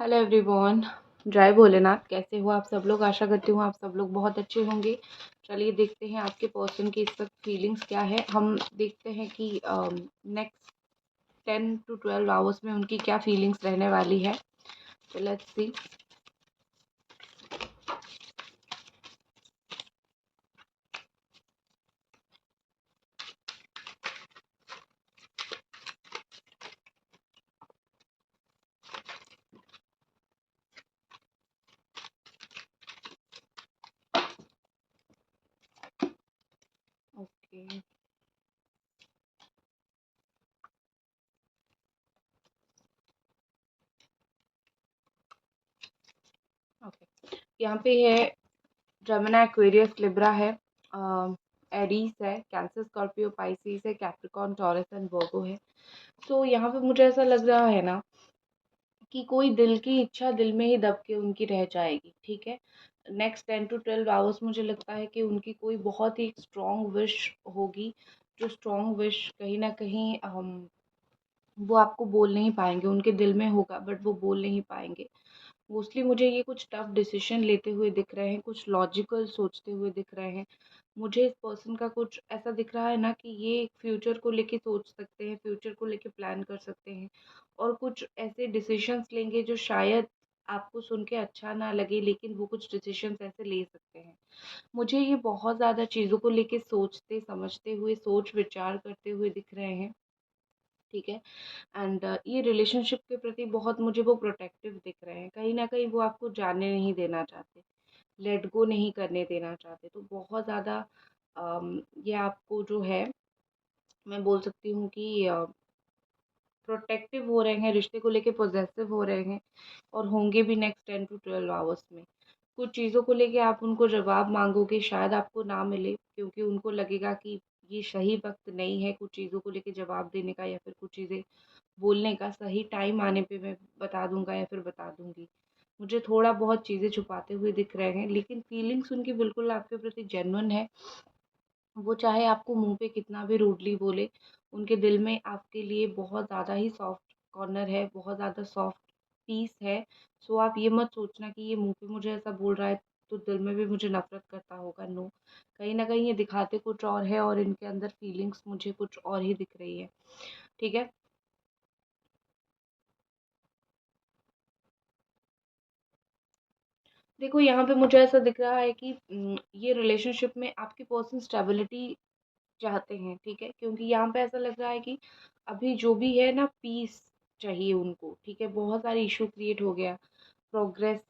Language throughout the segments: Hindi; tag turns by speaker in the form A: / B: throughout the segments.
A: Hello everyone. जय भोलेनाथ। कैसे हो आप सब लोग? आशा करती हूँ आप सब लोग बहुत अच्छे होंगे। चलिए देखते हैं आपके पर्सन की इस वक्त फीलिंग्स क्या है। हम देखते हैं कि नेक्स्ट 10 to 12 आवर्स में उनकी क्या फीलिंग्स रहने वाली है। तो लेट्स सी। ओके ओके, यहाँ पे है जेमिनी, एक्वेरियस, लिब्रा है, एरीज है, कैंसर, स्कॉर्पियो, पाइसिस है, कैप्रिकॉर्न, टॉरस एंड वर्गो है। तो यहाँ पे मुझे ऐसा लग रहा है ना कि कोई दिल की इच्छा दिल में ही दब के उनकी रह जाएगी। ठीक है, नेक्स्ट 10 to 12 आवर्स मुझे लगता है कि उनकी कोई बहुत ही स्ट्रॉन्ग विश होगी, जो स्ट्रॉन्ग विश कहीं ना कहीं वो आपको बोल नहीं पाएंगे। उनके दिल में होगा बट वो बोल नहीं पाएंगे। मोस्टली मुझे ये कुछ टफ डिसीजन लेते हुए दिख रहे हैं, कुछ लॉजिकल सोचते हुए दिख रहे हैं। मुझे इस पर्सन का कुछ ऐसा दिख रहा है ना कि ये फ्यूचर को लेके सोच सकते हैं, फ्यूचर को लेके प्लान कर सकते हैं और कुछ ऐसे डिसीजंस लेंगे जो शायद आपको सुन के अच्छा ना लगे, लेकिन वो कुछ डिसीजंस ऐसे ले सकते हैं। मुझे ये बहुत ज़्यादा चीज़ों को लेके सोचते समझते हुए, सोच विचार करते हुए दिख रहे हैं। ठीक है, एंड ये रिलेशनशिप के प्रति बहुत मुझे वो प्रोटेक्टिव दिख रहे हैं। कहीं ना कहीं वो आपको जाने नहीं देना चाहते, लेट गो नहीं करने देना चाहते। तो बहुत ज़्यादा ये आपको जो है, मैं बोल सकती हूँ कि प्रोटेक्टिव हो रहे हैं, रिश्ते को लेके पॉजेसिव हो रहे हैं और होंगे भी नेक्स्ट 10 to 12 आवर्स में। कुछ चीज़ों को लेके आप उनको जवाब मांगोगे, शायद आपको ना मिले, क्योंकि उनको लगेगा कि ये सही वक्त नहीं है कुछ चीज़ों को लेके जवाब देने का, या फिर कुछ चीज़ें बोलने का। सही टाइम आने पे मैं बता दूंगा या फिर बता दूंगी। मुझे थोड़ा बहुत चीज़ें छुपाते हुए दिख रहे हैं, लेकिन फीलिंग्स उनकी बिल्कुल आपके प्रति जेन्युइन है। वो चाहे आपको मुंह पे कितना भी रूडली बोले, उनके दिल में आपके लिए बहुत ज़्यादा ही सॉफ्ट कॉर्नर है, बहुत ज़्यादा सॉफ्ट पीस है। सो आप ये मत सोचना कि ये मुंह पे मुझे ऐसा बोल रहा है तो दिल में भी मुझे नफरत करता होगा। नो, कहीं ना कहीं ये दिखाते कुछ और है और इनके अंदर फीलिंग्स मुझे कुछ और ही दिख रही है। ठीक है, देखो यहाँ पे मुझे ऐसा दिख रहा है कि ये रिलेशनशिप में आपकी पर्सन स्टेबिलिटी चाहते हैं। ठीक है, क्योंकि यहाँ पे ऐसा लग रहा है कि अभी जो भी है ना, पीस चाहिए उनको। ठीक है, बहुत सारे इशू क्रिएट हो गया, प्रोग्रेस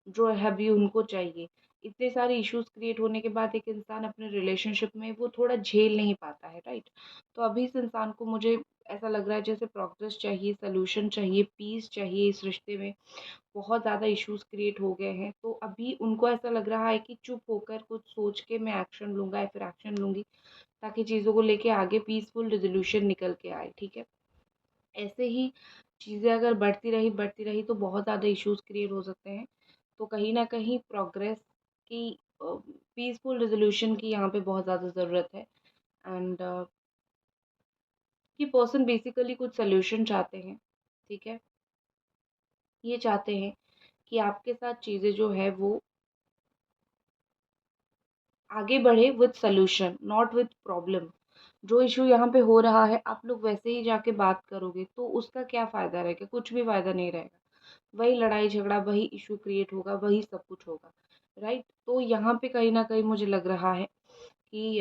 A: जो है अभी उनको चाहिए। इतने सारे इश्यूज क्रिएट होने के बाद एक इंसान अपने रिलेशनशिप में वो थोड़ा झेल नहीं पाता है, राइट। तो अभी इस इंसान को मुझे ऐसा लग रहा है जैसे प्रोग्रेस चाहिए, सोल्यूशन चाहिए, पीस चाहिए इस रिश्ते में। बहुत ज़्यादा इश्यूज क्रिएट हो गए हैं, तो अभी उनको ऐसा लग रहा है कि चुप होकर कुछ सोच के मैं एक्शन लूँगा या फिर एक्शन लूँगी, ताकि चीज़ों को लेके आगे पीसफुल रेजोल्यूशन निकल के आए। ठीक है, ऐसे ही चीज़ें अगर बढ़ती रही तो बहुत ज़्यादा इश्यूज क्रिएट हो सकते हैं। तो कहीं ना कहीं प्रोग्रेस की, पीसफुल रेजोल्यूशन की यहाँ पे बहुत ज़्यादा ज़रूरत है। एंड ये पर्सन बेसिकली कुछ सोल्यूशन चाहते हैं। ठीक है, ये चाहते हैं कि आपके साथ चीज़ें जो है वो आगे बढ़े with solution, not with problem. जो इशू यहाँ पे हो रहा है आप लोग वैसे ही जाके बात करोगे तो उसका क्या फ़ायदा रहेगा? कुछ भी फ़ायदा नहीं रहेगा। वही लड़ाई झगड़ा, वही इशू क्रिएट होगा, वही सब कुछ होगा, राइट। तो यहाँ पे कहीं ना कहीं मुझे लग रहा है कि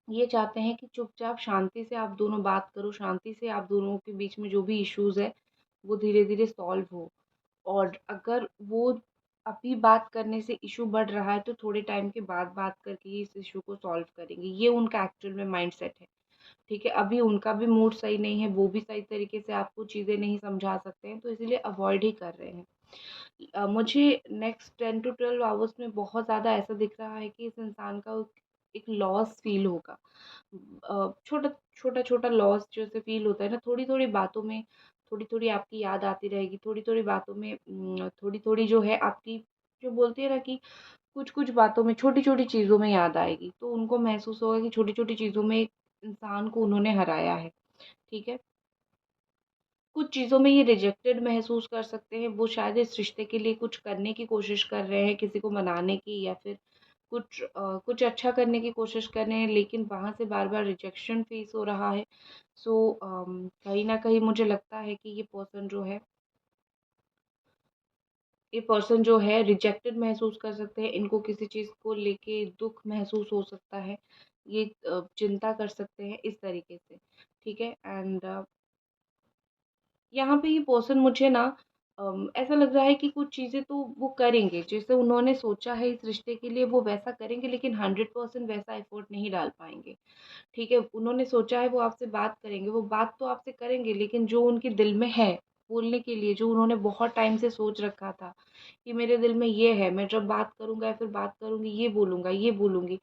A: ये चाहते हैं कि चुपचाप शांति से आप दोनों बात करो, शांति से आप दोनों के बीच में जो भी इश्यूज है वो धीरे धीरे सॉल्व हो। और अगर वो अभी बात करने से इशू बढ़ रहा है तो थोड़े टाइम के बाद बात करके ही इस इशू को सॉल्व करेंगे, ये उनका एक्चुअल में माइंडसेट है। ठीक है, अभी उनका भी मूड सही नहीं है, वो भी सही तरीके से आपको चीज़ें नहीं समझा सकते हैं, तो इसीलिए अवॉइड ही कर रहे हैं। मुझे नेक्स्ट 10 to 12 आवर्स में बहुत ज़्यादा ऐसा दिख रहा है कि इस इंसान का एक लॉस फील होगा। छोटा छोटा छोटा लॉस जैसे फील होता है ना, थोड़ी थोड़ी बातों में थोड़ी थोड़ी आपकी याद आती रहेगी, थोड़ी थोड़ी बातों में थोड़ी थोड़ी जो है आपकी, जो बोलती है ना कि कुछ कुछ बातों में, छोटी छोटी चीज़ों में याद आएगी, तो उनको महसूस होगा कि छोटी छोटी चीज़ों में एक इंसान को उन्होंने हराया है। ठीक है, कुछ चीज़ों में ये रिजेक्टेड महसूस कर सकते हैं। वो शायद इस रिश्ते के लिए कुछ करने की कोशिश कर रहे हैं, किसी को मनाने की या फिर कुछ अच्छा करने की कोशिश कर रहे हैं, लेकिन वहाँ से बार-बार रिजेक्शन फेस हो रहा है। सो कहीं न कहीं मुझे लगता है कि ये पर्सन जो है रिजेक्टेड महसूस कर सकते हैं। इनको किसी चीज़ को लेके दुःख महसूस हो सकता है। ये चिंता कर सकते हैं इस तरीके से, ठीक है? एंड यहाँ पे ये पर्सन मुझे ना ऐसा लग रहा है कि कुछ चीज़ें तो वो करेंगे, जैसे उन्होंने सोचा है इस रिश्ते के लिए वो वैसा करेंगे, लेकिन 100% वैसा एफर्ट नहीं डाल पाएँगे, ठीक है? उन्होंने सोचा है वो आपसे बात करेंगे, वो बात तो आपसे करेंगे, लेकिन जो उनके दिल में है, बोलने के लिए जो उन्होंने बहुत टाइम से सोच रखा था, कि मेरे दिल में ये है, मैं जब बात करूँगा या फिर बात करूँगी ये बोलूँगा, ये बोलूँगी।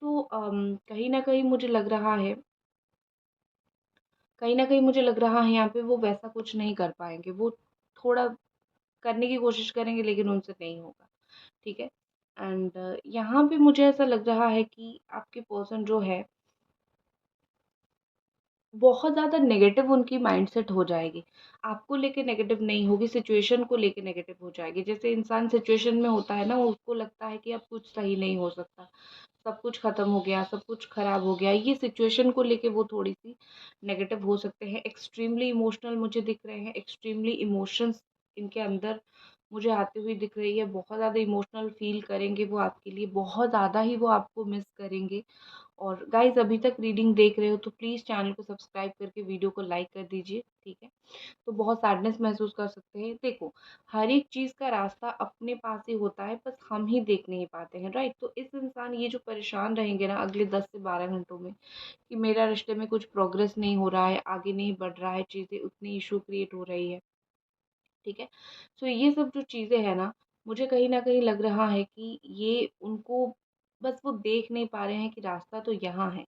A: तो कहीं न कहीं मुझे लग रहा है कहीं न कहीं मुझे लग रहा है यहाँ पे वो वैसा कुछ नहीं कर पाएँगे। वो थोड़ा करने की कोशिश करेंगे, लेकिन उनसे नहीं होगा, ठीक है? एंड यहाँ पे मुझे ऐसा लग रहा है कि आपके पर्सन जो है बहुत ज़्यादा नेगेटिव उनकी माइंडसेट हो जाएगी। आपको लेके नेगेटिव नहीं होगी, सिचुएशन को लेके नेगेटिव हो जाएगी। जैसे इंसान सिचुएशन में होता है ना, उसको लगता है कि अब कुछ सही नहीं हो सकता, सब कुछ ख़त्म हो गया, सब कुछ ख़राब हो गया। ये सिचुएशन को लेके वो थोड़ी-सी नेगेटिव हो सकते हैं। एक्सट्रीमली इमोशनल मुझे दिख रहे हैं, एक्सट्रीमली इमोशंस इनके अंदर मुझे आती हुई दिख रही है। बहुत ज़्यादा इमोशनल फ़ील करेंगे वो आपके लिए, बहुत ज़्यादा ही वो आपको मिस करेंगे। और गाइज़ अभी तक रीडिंग देख रहे हो तो प्लीज़ चैनल को सब्सक्राइब करके वीडियो को लाइक कर दीजिए, ठीक है? तो बहुत सैडनेस महसूस कर सकते हैं। देखो, हर एक चीज़ का रास्ता अपने पास ही होता है, बस हम ही देख नहीं पाते हैं, राइट? तो इस इंसान ये जो परेशान रहेंगे ना अगले 10 से 12 घंटों में कि मेरा रिश्ते में कुछ प्रोग्रेस नहीं हो रहा है, आगे नहीं बढ़ रहा है, चीज़ें उतनी इश्यू क्रिएट हो रही है, ठीक है? सो ये सब जो चीज़ें हैं ना, मुझे कहीं न कहीं लग रहा है कि ये उनको बस वो देख नहीं पा रहे हैं कि रास्ता तो यहाँ है,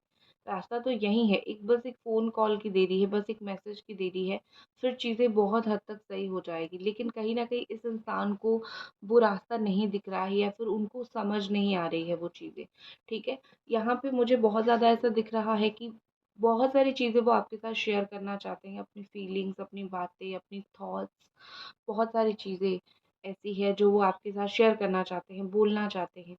A: रास्ता तो यहीं है। बस एक फ़ोन कॉल की देरी है, बस एक मैसेज की देरी है, फिर चीज़ें बहुत हद तक सही हो जाएगी। लेकिन कहीं न कहीं इस इंसान को वो रास्ता नहीं दिख रहा है या फिर उनको समझ नहीं आ रही है वो चीज़ें, ठीक है? यहाँ पे मुझे बहुत ज़्यादा ऐसा दिख रहा है कि बहुत सारी चीज़ें वो आपके साथ शेयर करना चाहते हैं, अपनी फीलिंग्स, अपनी बातें, अपनी थॉट्स, बहुत सारी चीज़ें ऐसी है जो वो आपके साथ शेयर करना चाहते हैं, बोलना चाहते हैं।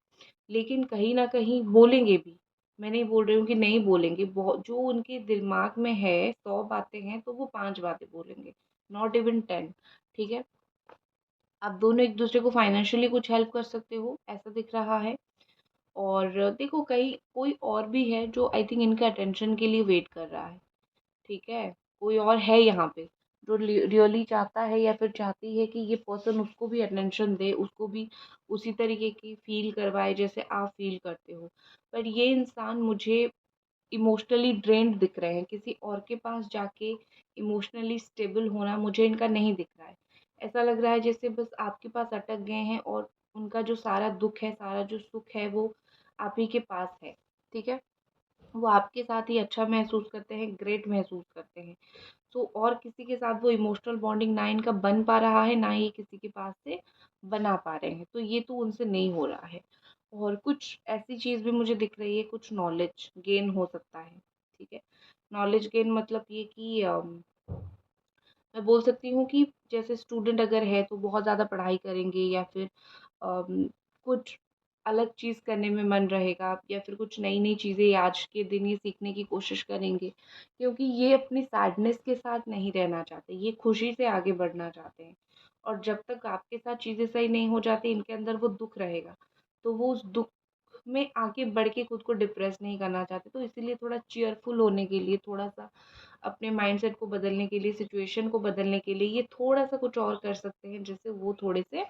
A: लेकिन कहीं न कहीं बोलेंगे भी। मैं नहीं बोल रही हूँ कि नहीं बोलेंगे, जो उनके दिमाग में है 100 बातें हैं तो वो 5 बातें बोलेंगे, नॉट इवन 10, ठीक है? आप दोनों एक-दूसरे को फाइनेंशियली कुछ हेल्प कर सकते हो, ऐसा दिख रहा है। और देखो कहीं कोई और भी है जो आई थिंक इनके अटेंशन के लिए वेट कर रहा है। ठीक है? कोई और है यहाँ पे जो रियली चाहता है या फिर चाहती है कि ये पर्सन उसको भी अटेंशन दे, उसको भी उसी तरीके की फ़ील करवाए जैसे आप फ़ील करते हो। पर ये इंसान मुझे इमोशनली ड्रेन्ड दिख रहे हैं, किसी और के पास जाके इमोशनली स्टेबल होना मुझे इनका नहीं दिख रहा है। ऐसा लग रहा है जैसे बस आपके पास अटक गए हैं और उनका जो सारा दुःख है, सारा जो सुख है वो आप ही के पास है। ठीक है? वो आपके साथ ही अच्छा महसूस करते हैं, ग्रेट महसूस करते हैं। सो और किसी के साथ वो इमोशनल बॉन्डिंग ना इनका बन पा रहा है, ना ये किसी के पास से बना पा रहे हैं। तो ये तो उनसे नहीं हो रहा है। और कुछ ऐसी चीज़ भी मुझे दिख रही है, कुछ नॉलेज गेन हो सकता है, ठीक है? नॉलेज गेन मतलब ये कि मैं बोल सकती हूँ कि जैसे स्टूडेंट अगर है तो बहुत ज़्यादा पढ़ाई करेंगे या फिर कुछ अलग चीज़ करने में मन रहेगा या फिर कुछ नई-नई चीज़ें आज के दिन ये सीखने की कोशिश करेंगे, क्योंकि ये अपनी सैडनेस के साथ नहीं रहना चाहते, ये खुशी से आगे बढ़ना चाहते हैं। और जब तक आपके साथ चीज़ें सही नहीं हो जाती, इनके अंदर वो दुःख रहेगा, तो वो उस दुःख में आगे बढ़ के खुद को डिप्रेस नहीं करना चाहते, तो इसीलिए थोड़ा चीयरफुल होने के लिए, थोड़ा-सा अपने माइंडसेट को बदलने के लिए, सिचुएशन को बदलने के लिए ये थोड़ा-सा कुछ और कर सकते हैं, जिससे वो थोड़े से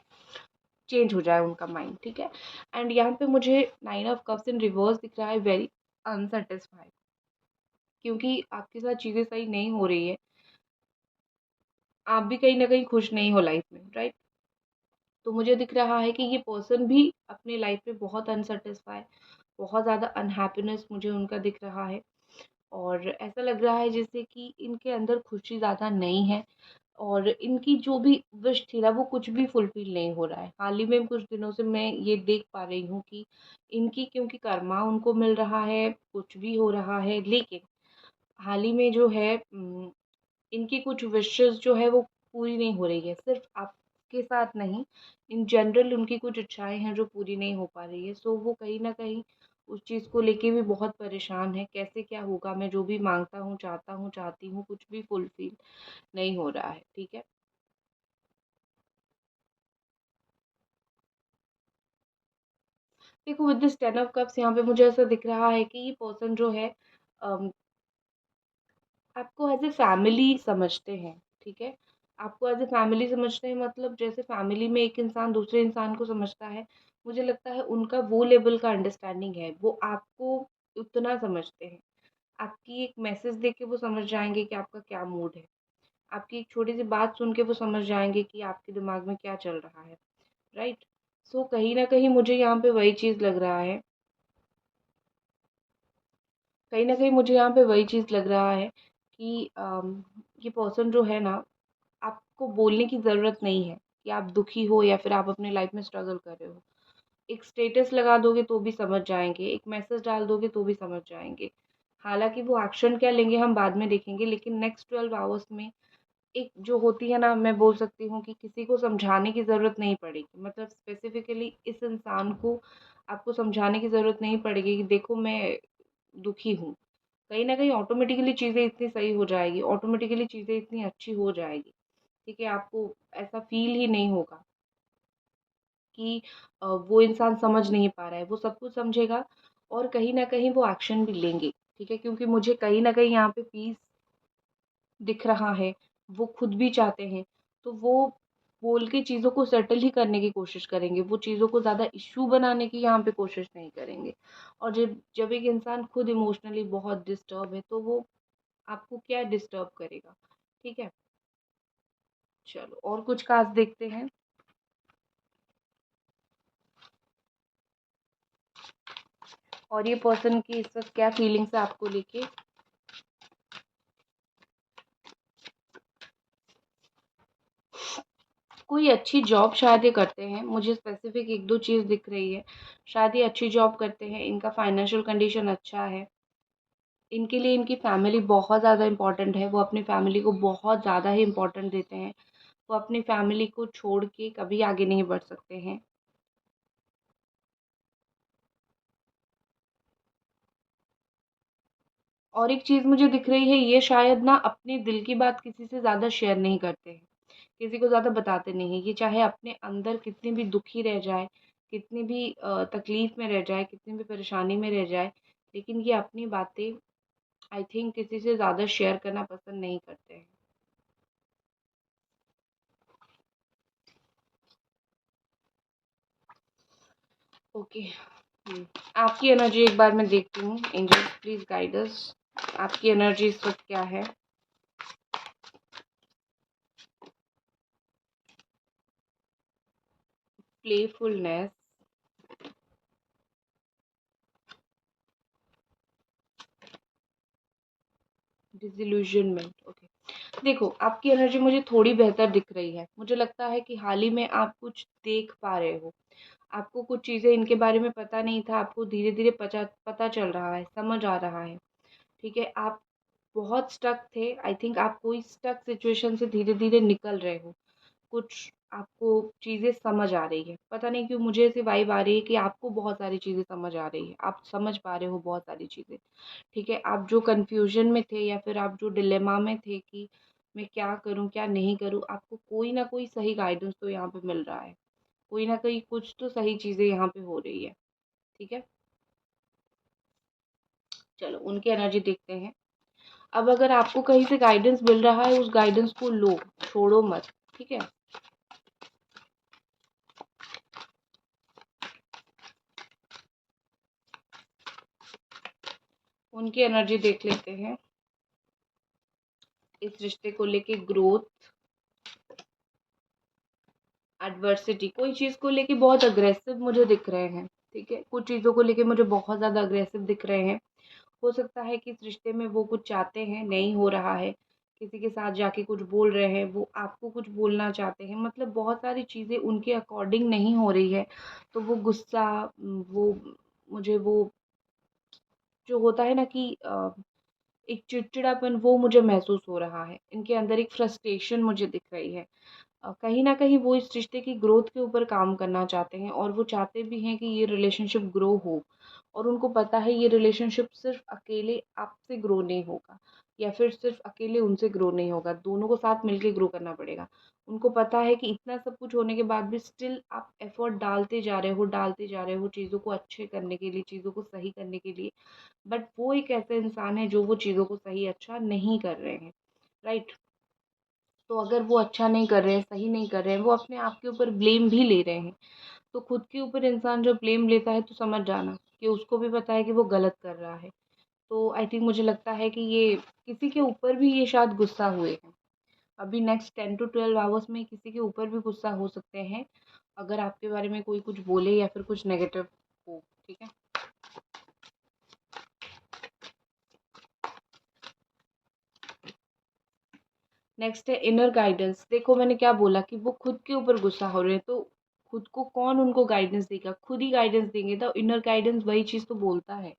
A: चेंज हो जाए उनका माइंड, ठीक है? एंड यहाँ पे मुझे 9 ऑफ कप्स इन रिवर्स दिख रहा है, वेरी अनसैटिस्फाइड, क्योंकि आपके साथ चीज़ें सही नहीं हो रही है, आप भी कहीं न कहीं खुश नहीं हो लाइफ में, राइट? तो मुझे दिख रहा है कि ये पर्सन भी अपनी लाइफ में बहुत अनसैटिस्फाई, बहुत ज़्यादा अनहैप्पीनेस मुझे उनका दिख रहा है। और ऐसा लग रहा है जैसे कि इनके अंदर खुशी ज़्यादा नहीं है और इनकी जो भी विश थी ना वो कुछ भी फुलफ़िल नहीं हो रहा है। हाल ही में कुछ दिनों से मैं ये देख पा रही हूँ कि इनकी क्योंकि कर्मा उनको मिल रहा है, कुछ भी हो रहा है, लेकिन हाल ही में जो है इनकी कुछ विशेस जो है वो पूरी नहीं हो रही है, सिर्फ आपके साथ नहीं, इन जनरल उनकी कुछ इच्छाएं हैं जो पूरी नहीं हो पा रही है। सो वो कहीं ना कहीं उस चीज़ को लेके भी बहुत परेशान है, कैसे क्या होगा, मैं जो भी मांगता हूँ, चाहता हूँ, चाहती हूँ, कुछ भी फुलफिल नहीं हो रहा है। ठीक है, देखो विद दिस 10 ऑफ कप्स यहाँ पे मुझे ऐसा दिख रहा है कि ये पर्सन जो है आपको एज़ ए फैमिली समझते हैं। ठीक है? आपको एज़ ए फैमिली समझते हैं, मतलब जैसे फैमिली में एक इंसान दूसरे इंसान को समझता है, मुझे लगता है उनका वो लेवल का अंडरस्टैंडिंग है। वो आपको उतना समझते हैं। आपकी एक मैसेज देख के वो समझ जाएँगे कि आपका क्या मूड है। आपकी एक छोटी-सी बात सुन के वो समझ जाएँगे कि आपके दिमाग में क्या चल रहा है, राइट? सो कहीं न कहीं मुझे यहाँ पे वही चीज़ लग रहा है, कहीं न कहीं मुझे यहाँ पे वही चीज़ लग रहा है कि ये पर्सन जो है ना, आपको बोलने की ज़रूरत नहीं है कि आप दुखी हो या फिर आप अपनी लाइफ में स्ट्रगल कर रहे हो। एक स्टेटस लगा दोगे तो भी समझ जाएँगे, एक मैसेज डाल दोगे तो भी समझ जाएँगे। हालाँकि वो एक्शन क्या लेंगे हम बाद में देखेंगे, लेकिन नेक्स्ट 12 आवर्स में एक जो होती है ना, मैं बोल सकती हूँ कि किसी को समझाने की ज़रूरत नहीं पड़ेगी। मतलब स्पेसिफ़िकली इस इंसान को आपको समझाने की ज़रूरत नहीं पड़ेगी कि देखो मैं दुखी हूँ। कहीं न कहीं ऑटोमेटिकली चीज़ें इतनी सही हो जाएगी, ऑटोमेटिकली चीज़ें इतनी अच्छी हो जाएगी, ठीक है? आपको ऐसा फ़ील ही नहीं होगा कि वो इंसान समझ नहीं पा रहा है, वो सब कुछ समझेगा और कहीं न कहीं वो एक्शन भी लेंगे, ठीक है? क्योंकि मुझे कहीं न कहीं यहाँ पे पीस दिख रहा है, वो खुद भी चाहते हैं, तो वो बोल के चीज़ों को सेटल ही करने की कोशिश करेंगे, वो चीज़ों को ज़्यादा इश्यू बनाने की यहाँ पे कोशिश नहीं करेंगे। और जब जब एक इंसान खुद इमोशनली बहुत डिस्टर्ब है, तो वो आपको क्या डिस्टर्ब करेगा, ठीक है? चलो और कुछ कार्ड्स देखते हैं। और ये पर्सन की इस वक़्त क्या फीलिंग्स है आपको लेके? कोई अच्छी जॉब शायद ये करते हैं, मुझे स्पेसिफ़िक 1-2 चीज़ दिख रही है। शायद ये अच्छी जॉब करते हैं, इनका फाइनेंशियल कंडीशन अच्छा है। इनके लिए इनकी फैमिली बहुत ज़्यादा इम्पोर्टेंट है, वो अपनी फैमिली को बहुत ज़्यादा ही इम्पोर्टेंट देते हैं। वो अपनी फैमिली को छोड़ के कभी आगे नहीं बढ़ सकते हैं। और एक चीज़ मुझे दिख रही है, ये शायद ना अपने दिल की बात किसी से ज़्यादा शेयर नहीं करते हैं, किसी को ज़्यादा बताते नहीं हैं। ये चाहे अपने अंदर कितनी भी दुखी रह जाए, कितनी भी तकलीफ़ में रह जाए, कितनी भी परेशानी में रह जाए, लेकिन ये अपनी बातें आई थिंक किसी से ज़्यादा शेयर करना पसंद नहीं करते हैं। ओके। आपकी एनर्जी एक बार मैं देखती हूँ। Angels please guide us. आपकी एनर्जी इस वक़्त क्या है? प्लेफुलनेस, डिsillusionment, ओके। देखो, आपकी एनर्जी मुझे थोड़ी बेहतर दिख रही है। मुझे लगता है कि हाल ही में आप कुछ देख पा रहे हो। आपको कुछ चीज़ें इनके बारे में पता नहीं था, आपको धीरे-धीरे पचा पता चल रहा है, समझ आ रहा है, ठीक है? आप बहुत स्टक थे, आई थिंक आप कोई स्टक सिचुएशन से धीरे-धीरे निकल रहे हो। कुछ आपको चीज़ें समझ आ रही है। पता नहीं क्यों मुझे ऐसी वाइब आ रही है कि आपको बहुत सारी चीज़ें समझ आ रही है। आप समझ पा रहे हो बहुत सारी चीज़ें। ठीक है? आप जो कन्फ्यूज़न में थे या फिर आप जो डिलेमा में थे कि मैं क्या करूँ, क्या नहीं करूँ, आपको कोई ना कोई सही गाइडेंस तो यहाँ पे मिल रहा है। कोई ना कोई कुछ तो सही चीज़ें यहाँ पे हो रही है। ठीक है? चलो उनकी एनर्जी देखते हैं। अब अगर आपको कहीं से गाइडेंस मिल रहा है, उस गाइडेंस को लो, छोड़ो मत। ठीक है? उनकी एनर्जी देख लेते हैं। इस रिश्ते को लेके ग्रोथ, एडवर्सिटी, कोई चीज़ को लेके बहुत अग्रेसिव मुझे दिख रहे हैं, ठीक है? कुछ चीज़ों को लेके मुझे बहुत ज़्यादा अग्रेसिव दिख रहे हैं। हो सकता है कि इस रिश्ते में वो कुछ चाहते हैं, नहीं हो रहा है। किसी के साथ जाके कुछ बोल रहे हैं, वो आपको कुछ बोलना चाहते हैं। मतलब बहुत सारी चीज़ें उनके अकॉर्डिंग नहीं हो रही है, तो वो गुस्सा, वो मुझे वो जो होता है ना कि एक चिड़चिड़ापन वो मुझे महसूस हो रहा है। इनके अंदर एक फ्रस्ट्रेशन मुझे दिख रही है। कहीं न कहीं वो इस रिश्ते की ग्रोथ के ऊपर काम करना चाहते हैं और वो चाहते भी हैं कि ये रिलेशनशिप ग्रो हो, और उनको पता है ये रिलेशनशिप सिर्फ़ अकेले आपसे ग्रो नहीं होगा या फिर सिर्फ़ अकेले उनसे ग्रो नहीं होगा, दोनों को साथ मिलके ग्रो करना पड़ेगा। उनको पता है कि इतना सब कुछ होने के बाद भी स्टिल आप एफ़र्ट डालते जा रहे हो चीज़ों को अच्छे करने के लिए, चीज़ों को सही करने के लिए, बट वो एक ऐसे इंसान है जो वो चीज़ों को सही अच्छा नहीं कर रहे हैं, राइट? तो अगर वो अच्छा नहीं कर रहे हैं, सही नहीं कर रहे हैं, वो अपने आप के ऊपर ब्लेम भी ले रहे हैं। तो खुद के ऊपर इंसान जब ब्लेम लेता है तो समझ जाना कि उसको भी पता है कि वो गलत कर रहा है। तो आई थिंक मुझे लगता है कि ये किसी के ऊपर भी ये शायद गुस्सा हुए हैं। अभी नेक्स्ट 10 टू 12 आवर्स में किसी के ऊपर भी गुस्सा हो सकते हैं, अगर आपके बारे में कोई कुछ बोले या फिर कुछ नेगेटिव हो, ठीक है? नेक्स्ट है इनर गाइडेंस। देखो मैंने क्या बोला कि वो खुद के ऊपर गुस्सा हो रहे हैं, तो खुद को कौन उनको गाइडेंस देगा? खुद ही गाइडेंस देंगे। तो इनर गाइडेंस वही चीज़ तो बोलता है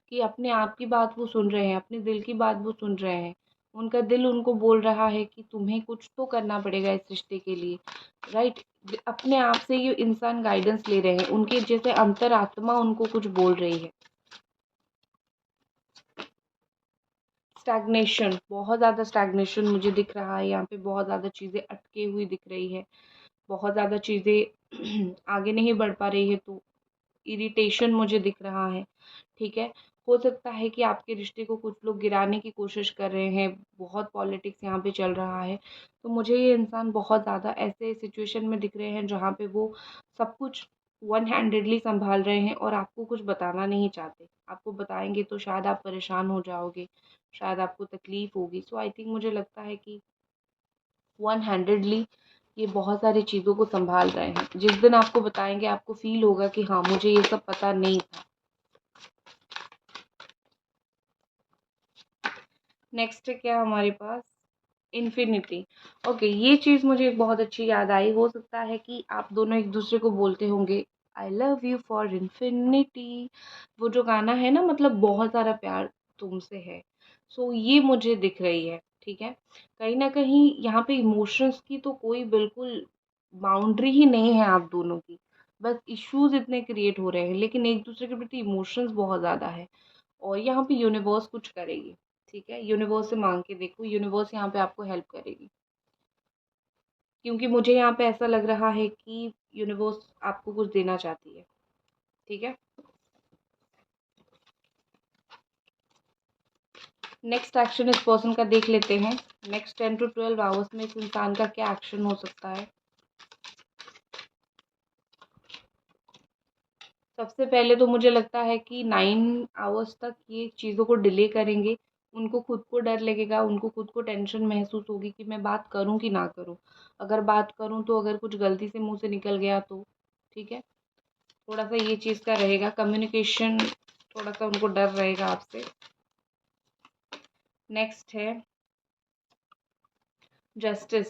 A: कि अपने आप की बात वो सुन रहे हैं, अपने दिल की बात वो सुन रहे हैं। उनका दिल उनको बोल रहा है कि तुम्हें कुछ तो करना पड़ेगा इस रिश्ते के लिए, राइट? अपने आप से ये इंसान गाइडेंस ले रहे हैं, उनके जैसे अंतरात्मा उनको कुछ बोल रही है। स्टैग्नेशन, बहुत ज़्यादा स्टैग्नेशन मुझे दिख रहा है यहाँ पे, बहुत ज़्यादा चीज़ें अटके हुई दिख रही है, बहुत ज़्यादा चीज़ें आगे नहीं बढ़ पा रही है, तो इरिटेशन मुझे दिख रहा है, ठीक है? हो सकता है कि आपके रिश्ते को कुछ लोग गिराने की कोशिश कर रहे हैं, बहुत पॉलिटिक्स यहाँ पे चल रहा है। तो मुझे ये इंसान बहुत ज़्यादा ऐसे सिचुएशन में दिख रहे हैं जहाँ पे वो सब कुछ वन हैंडेडली सँभाल रहे हैं और आपको कुछ बताना नहीं चाहते। आपको बताएँगे तो शायद आप परेशान हो जाओगे, शायद आपको तकलीफ़ होगी। सो आई थिंक मुझे लगता है कि वन हैंडेडली ये बहुत सारी चीज़ों को सँभाल रहे हैं। जिस दिन आपको बताएँगे आपको फ़ील होगा कि हाँ, मुझे ये सब पता नहीं था। नेक्स्ट है क्या हमारे पास? इन्फिनिटी। ओके, ये चीज़ मुझे एक बहुत अच्छी याद आई। हो सकता है कि आप दोनों एक-दूसरे को बोलते होंगे, I love you for infinity. वो जो गाना है ना, मतलब बहुत सारा प्यार तुमसे है। सो ये मुझे दिख रही है, ठीक है? कहीं न कहीं यहाँ पे इमोशंस की तो कोई बिल्कुल बाउंड्री ही नहीं है आप दोनों की। बस इश्यूज़ इतने क्रिएट हो रहे हैं, लेकिन एक-दूसरे के प्रति इमोशंस बहुत ज़्यादा है। और यहाँ पे यूनिवर्स कुछ करेगी, ठीक है? यूनिवर्स से माँग के देखो, यूनिवर्स यहाँ पे आपको हेल्प करेगी। क्योंकि मुझे यहाँ पे ऐसा लग रहा है कि यूनिवर्स आपको कुछ देना चाहती है, ठीक है? नेक्स्ट एक्शन इस पर्सन का देख लेते हैं। नेक्स्ट 10 टू 12 आवर्स में इस इंसान का क्या एक्शन हो सकता है? सबसे पहले तो मुझे लगता है कि 9 आवर्स तक ये चीज़ों को डिले करेंगे। उनको खुद को डर लगेगा, उनको खुद को टेंशन महसूस होगी कि मैं बात करूँ कि ना करूँ? अगर बात करूँ तो अगर कुछ गलती से मुँह से निकल गया तो, ठीक है? थोड़ा-सा ये चीज़ का रहेगा, कम्युनिकेशन थोड़ा-सा उनको डर रहेगा आपसे। नेक्स्ट है जस्टिस।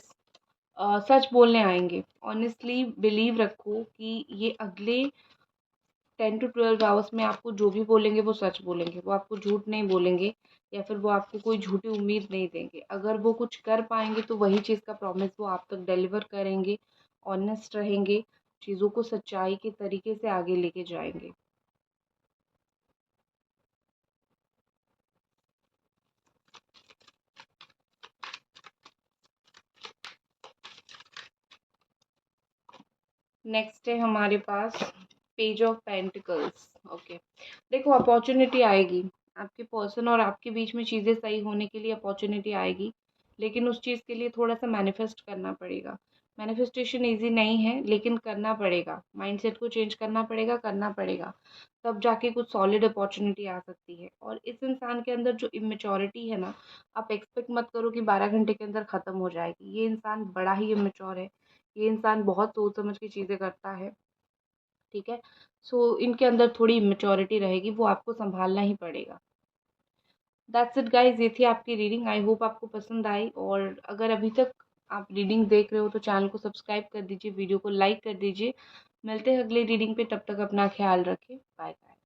A: सच बोलने आएँगे। ऑनेस्टली बिलीव रखो कि ये अगले 10 टू 12 आवर्स में आपको जो भी बोलेंगे वो सच बोलेंगे। वो आपको झूठ नहीं बोलेंगे या फिर वो आपको कोई झूठी उम्मीद नहीं देंगे। अगर वो कुछ कर पाएँगे तो वही चीज़ का प्रॉमिस वो आप तक डिलीवर करेंगे, ऑनेस्ट रहेंगे, चीज़ों को सच्चाई के तरीके से आगे लेके जाएँगे। नेक्स्ट है हमारे पास पेज ऑफ पेंटिकल्स। ओके, देखो अपॉर्चुनिटी आएगी, आपके पर्सन और आपके बीच में चीज़ें सही होने के लिए अपॉर्चुनिटी आएगी, लेकिन उस चीज़ के लिए थोड़ा सा मैनिफेस्ट करना पड़ेगा। मैनिफेस्टेशन इजी नहीं है, लेकिन करना पड़ेगा, माइंडसेट को चेंज करना पड़ेगा, तब जाके कुछ सॉलिड अपॉर्चुनिटी आ सकती है। और इस इंसान के अंदर जो इमेच्योरिटी है ना, आप एक्सपेक्ट मत करो कि 12 घंटे के अंदर ख़त्म हो जाएगी। ये इंसान बड़ा ही इमेच्योर है, ये इंसान बहुत सोच समझ के चीज़ें करता है, ठीक है? सो इनके अंदर थोड़ी इमेच्योरिटी रहेगी, वो आपको सँभालना ही पड़ेगा। दैट्स इट गाइज़, ये थी आपकी रीडिंग। आई होप आपको पसंद आई, और अगर अभी तक आप रीडिंग देख रहे हो तो चैनल को सब्सक्राइब कर दीजिए, वीडियो को लाइक कर दीजिए। मिलते हैं अगली रीडिंग पे, तब तक अपना ख़्याल रखें। Bye bye.